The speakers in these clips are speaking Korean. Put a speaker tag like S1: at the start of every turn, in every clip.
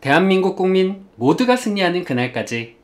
S1: 대한민국 국민 모두가 승리하는 그날까지.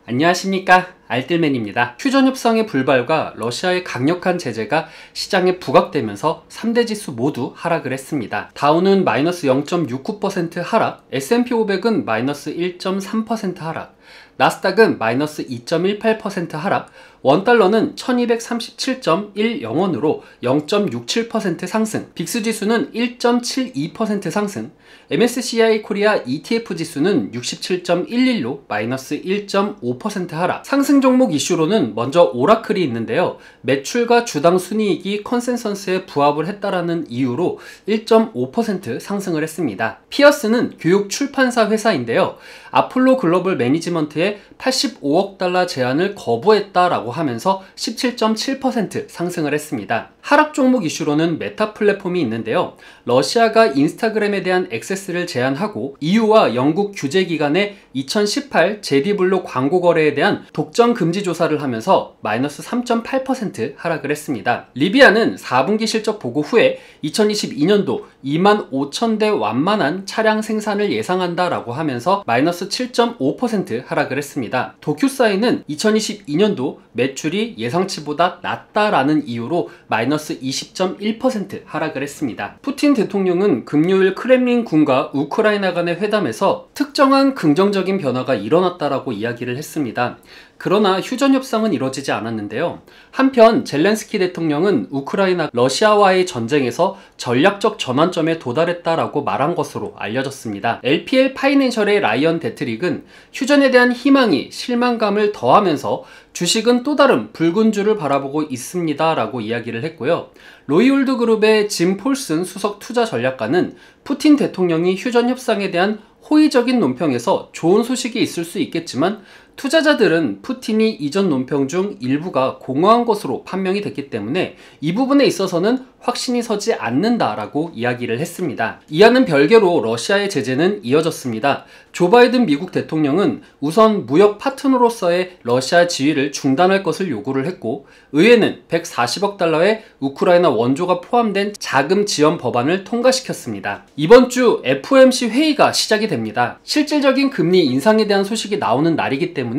S1: 안녕하십니까, 알뜰맨입니다. 휴전 협상의 불발과 러시아의 강력한 제재가 시장에 부각되면서 3대 지수 모두 하락을 했습니다. 다우는 마이너스 0.69% 하락, S&P 500은 마이너스 1.3% 하락, 나스닥은 마이너스 2.18% 하락, 원달러는 1237.10원으로 0.67% 상승, 빅스 지수는 1.72% 상승, MSCI 코리아 ETF 지수는 67.11로 마이너스 1.5% 하락. 상승 종목 이슈로는 먼저 오라클이 있는데요. 매출과 주당 순이익이 컨센서스에 부합을 했다라는 이유로 1.5% 상승을 했습니다. 피어스는 교육 출판사 회사인데요. 아폴로 글로벌 매니지먼트의 85억 달러 제안을 거부했다라고 하면서 17.7% 상승을 했습니다. 하락 종목 이슈로는 메타 플랫폼이 있는데요. 러시아가 인스타그램에 대한 액세스를 제한하고 EU와 영국 규제기관의 2018 제디블로 광고 거래에 대한 독점 금지 조사를 하면서 마이너스 3.8% 하락을 했습니다. 리비아는 4분기 실적 보고 후에 2022년도 25,000대 완만한 차량 생산을 예상한다라고 하면서 마이너스 7.5% 하락을 했습니다. 도큐사인은 2022년도 매출이 예상치보다 낮다라는 이유로 마이너스 20.1% 하락을 했습니다. 푸틴 대통령은 금요일 크렘린궁과 우크라이나 간의 회담에서 특정한 긍정적인 변화가 일어났다라고 이야기를 했습니다. 그러나 휴전 협상은 이뤄지지 않았는데요. 한편 젤렌스키 대통령은 우크라이나 러시아와의 전쟁에서 전략적 전환점에 도달했다라고 말한 것으로 알려졌습니다. LPL 파이낸셜의 라이언 데트릭은 휴전에 대한 희망이 실망감을 더하면서 주식은 또 다른 붉은 줄을 바라보고 있습니다 라고 이야기를 했고요. 로이홀드 그룹의 짐 폴슨 수석 투자 전략가는 푸틴 대통령이 휴전 협상에 대한 호의적인 논평에서 좋은 소식이 있을 수 있겠지만 투자자들은 푸틴이 이전 논평 중 일부가 공허한 것으로 판명이 됐기 때문에 이 부분에 있어서는 확신이 서지 않는다라고 이야기를 했습니다. 이와는 별개로 러시아의 제재는 이어졌습니다. 조 바이든 미국 대통령은 우선 무역 파트너로서의 러시아 지위를 중단할 것을 요구를 했고, 의회는 140억 달러의 우크라이나 원조가 포함된 자금 지원 법안을 통과시켰습니다. 이번 주 FOMC 회의가 시작이 됩니다. 실질적인 금리 인상에 대한 소식이 나오는 날이기 때문에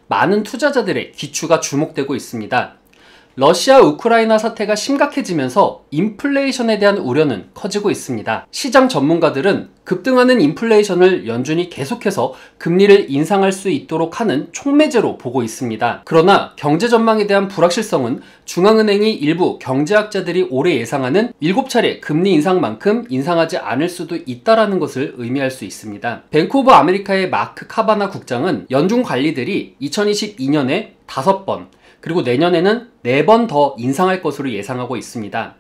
S1: 많은 투자자들의 귀추가 주목되고 있습니다. 러시아 우크라이나 사태가 심각해지면서 인플레이션에 대한 우려는 커지고 있습니다. 시장 전문가들은 급등하는 인플레이션을 연준이 계속해서 금리를 인상할 수 있도록 하는 촉매제로 보고 있습니다. 그러나 경제 전망에 대한 불확실성은 중앙은행이 일부 경제학자들이 올해 예상하는 7차례 금리 인상만큼 인상하지 않을 수도 있다는 것을 의미할 수 있습니다. 뱅크 오브 아메리카의 마크 카바나 국장은 연준 관리들이 2022년에 5번, 그리고 내년에는 4번 더 인상할 것으로 예상하고 있습니다.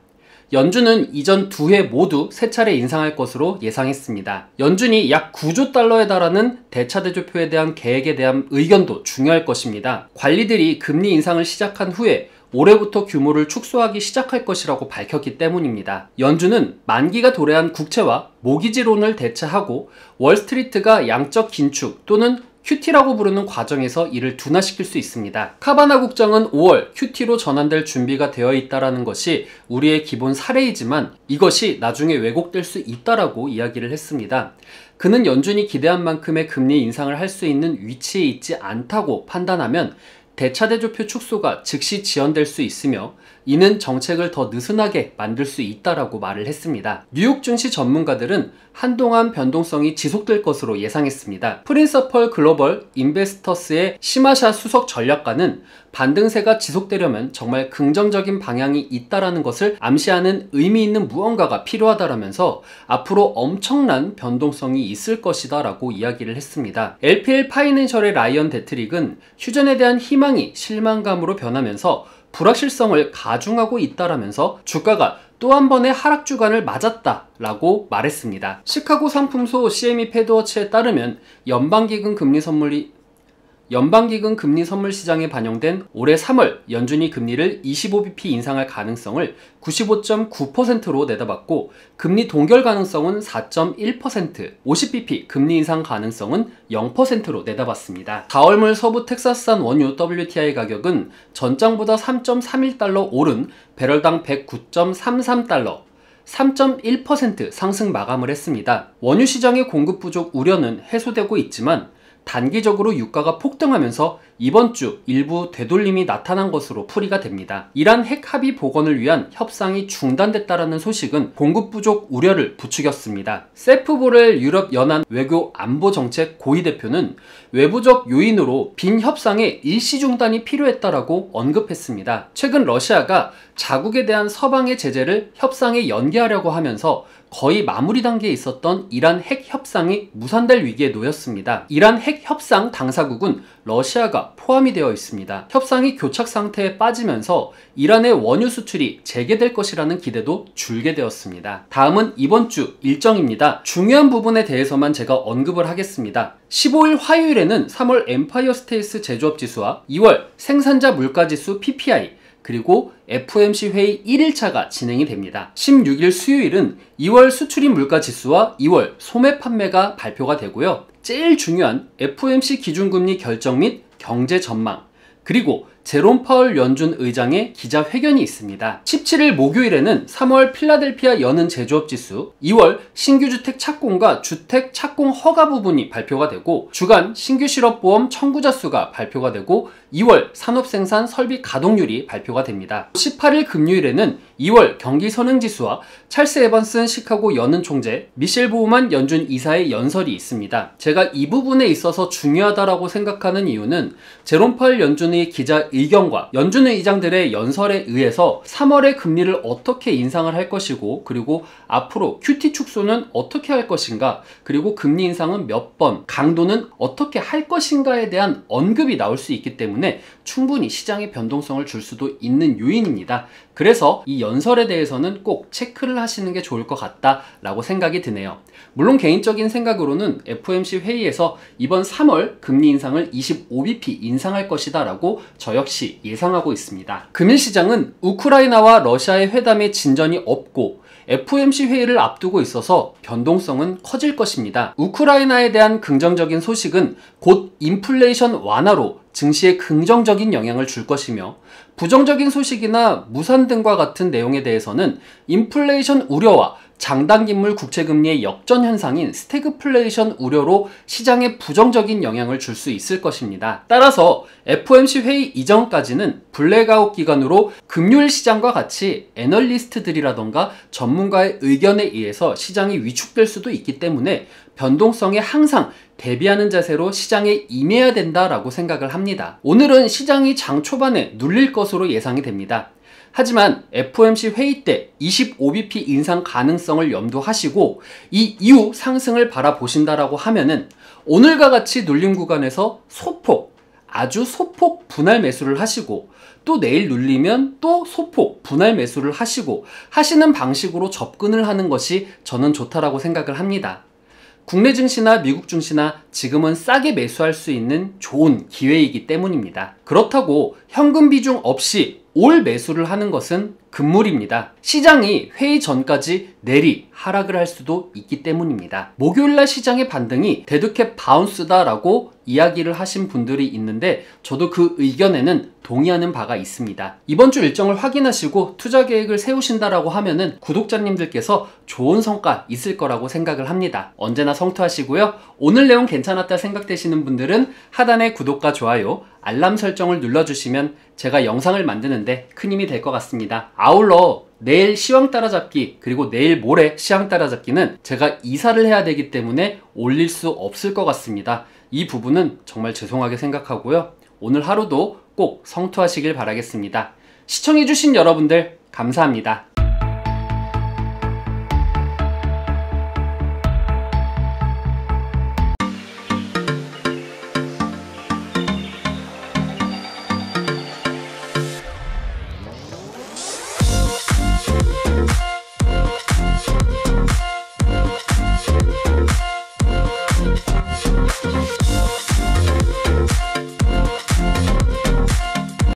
S1: 연준은 이전 2회 모두 3차례 인상할 것으로 예상했습니다. 연준이 약 9조 달러에 달하는 대차대조표에 대한 계획에 대한 의견도 중요할 것입니다. 관리들이 금리 인상을 시작한 후에 올해부터 규모를 축소하기 시작할 것이라고 밝혔기 때문입니다. 연준은 만기가 도래한 국채와 모기지론을 대체하고 월스트리트가 양적 긴축 또는 QT라고 부르는 과정에서 이를 둔화시킬 수 있습니다. 카바나 국장은 5월 QT로 전환될 준비가 되어 있다는 것이 우리의 기본 사례이지만 이것이 나중에 왜곡될 수 있다라고 이야기를 했습니다. 그는 연준이 기대한 만큼의 금리 인상을 할 수 있는 위치에 있지 않다고 판단하면 대차대조표 축소가 즉시 지연될 수 있으며 이는 정책을 더 느슨하게 만들 수 있다라고 말을 했습니다. 뉴욕 증시 전문가들은 한동안 변동성이 지속될 것으로 예상했습니다. 프린서펄 글로벌 인베스터스의 시마샤 수석 전략가는 반등세가 지속되려면 정말 긍정적인 방향이 있다라는 것을 암시하는 의미 있는 무언가가 필요하다라면서 앞으로 엄청난 변동성이 있을 것이다 라고 이야기를 했습니다. LPL 파이낸셜의 라이언 데트릭은 휴전에 대한 희망이 실망감으로 변하면서 불확실성을 가중하고 있다라면서 주가가 또 한 번의 하락 주간을 맞았다라고 말했습니다. 시카고 상품소 CME 패드워치에 따르면 연방기금 금리 선물 시장에 반영된 올해 3월 연준이 금리를 25bp 인상할 가능성을 95.9%로 내다봤고 금리 동결 가능성은 4.1%, 50bp 금리 인상 가능성은 0%로 내다봤습니다. 4월물 서부 텍사스산 원유 WTI 가격은 전장보다 3.31달러 오른 배럴당 109.33달러, 3.1% 상승 마감을 했습니다. 원유 시장의 공급 부족 우려는 해소되고 있지만 단기적으로 유가가 폭등하면서 이번 주 일부 되돌림이 나타난 것으로 풀이가 됩니다. 이란 핵 합의 복원을 위한 협상이 중단됐다라는 소식은 공급 부족 우려를 부추겼습니다. 세프 보렐 유럽 연안 외교 안보 정책 고위 대표는 외부적 요인으로 빈 협상의 일시 중단이 필요했다라고 언급했습니다. 최근 러시아가 자국에 대한 서방의 제재를 협상에 연계하려고 하면서 거의 마무리 단계에 있었던 이란 핵 협상이 무산될 위기에 놓였습니다. 이란 핵 협상 당사국은 러시아가 포함이 되어 있습니다. 협상이 교착 상태에 빠지면서 이란의 원유 수출이 재개될 것이라는 기대도 줄게 되었습니다. 다음은 이번 주 일정입니다. 중요한 부분에 대해서만 제가 언급을 하겠습니다. 15일 화요일에는 3월 엠파이어 스테이트 제조업 지수와 2월 생산자 물가 지수 PPI 그리고 FOMC 회의 1일차가 진행이 됩니다. 16일 수요일은 2월 수출입 물가 지수와 2월 소매 판매가 발표가 되고요. 제일 중요한 FOMC 기준금리 결정 및 경제 전망 그리고 제롬 파월 연준 의장의 기자회견이 있습니다. 17일 목요일에는 3월 필라델피아 여는 제조업 지수, 2월 신규 주택 착공과 주택 착공 허가 부분이 발표가 되고 주간 신규 실업보험 청구자 수가 발표가 되고 2월 산업생산 설비 가동률이 발표가 됩니다. 18일 금요일에는 2월 경기 선행지수와 찰스 에반슨 시카고 연은 총재, 미셸 보우만 연준 이사의 연설이 있습니다. 제가 이 부분에 있어서 중요하다라고 생각하는 이유는 제롬 파월 연준의 기자 의견과 연준 의장들의 연설에 의해서 3월에 금리를 어떻게 인상을 할 것이고 그리고 앞으로 QT 축소는 어떻게 할 것인가 그리고 금리 인상은 몇 번, 강도는 어떻게 할 것인가에 대한 언급이 나올 수 있기 때문에 충분히 시장의 변동성을 줄 수도 있는 요인입니다. 그래서 이 연설에 대해서는 꼭 체크를 하시는 게 좋을 것 같다라고 생각이 드네요. 물론 개인적인 생각으로는 FOMC 회의에서 이번 3월 금리 인상을 25bp 인상할 것이다 라고 저 역시 예상하고 있습니다. 금일 시장은 우크라이나와 러시아의 회담에 진전이 없고 FOMC 회의를 앞두고 있어서 변동성은 커질 것입니다. 우크라이나에 대한 긍정적인 소식은 곧 인플레이션 완화로 증시에 긍정적인 영향을 줄 것이며 부정적인 소식이나 무산 등과 같은 내용에 대해서는 인플레이션 우려와 장단기물 국채금리의 역전 현상인 스태그플레이션 우려로 시장에 부정적인 영향을 줄 수 있을 것입니다. 따라서 FOMC 회의 이전까지는 블랙아웃 기간으로 금요일 시장과 같이 애널리스트들이라던가 전문가의 의견에 의해서 시장이 위축될 수도 있기 때문에 변동성에 항상 대비하는 자세로 시장에 임해야 된다라고 생각을 합니다. 오늘은 시장이 장 초반에 눌릴 것으로 예상이 됩니다. 하지만 FOMC 회의 때 25bp 인상 가능성을 염두하시고 이 이후 상승을 바라보신다라고 하면은 오늘과 같이 눌림 구간에서 소폭, 아주 소폭 분할 매수를 하시고 또 내일 눌리면 또 소폭 분할 매수를 하시고 하시는 방식으로 접근을 하는 것이 저는 좋다라고 생각을 합니다. 국내 증시나 미국 증시나 지금은 싸게 매수할 수 있는 좋은 기회이기 때문입니다. 그렇다고 현금 비중 없이 올 매수를 하는 것은 금물입니다. 시장이 회의 전까지 내리 하락을 할 수도 있기 때문입니다. 목요일날 시장의 반등이 데드캣 바운스다라고 이야기를 하신 분들이 있는데 저도 그 의견에는 동의하는 바가 있습니다. 이번 주 일정을 확인하시고 투자 계획을 세우신다라고 하면은 구독자님들께서 좋은 성과 있을 거라고 생각을 합니다. 언제나 성투하시고요. 오늘 내용 괜찮았다 생각되시는 분들은 하단의 구독과 좋아요, 알람 설정을 눌러주시면 제가 영상을 만드는데 큰 힘이 될 것 같습니다. 아울러 내일 시황 따라잡기 그리고 내일 모레 시황 따라잡기는 제가 이사를 해야 되기 때문에 올릴 수 없을 것 같습니다. 이 부분은 정말 죄송하게 생각하고요. 오늘 하루도 꼭 성투하시길 바라겠습니다. 시청해주신 여러분들 감사합니다.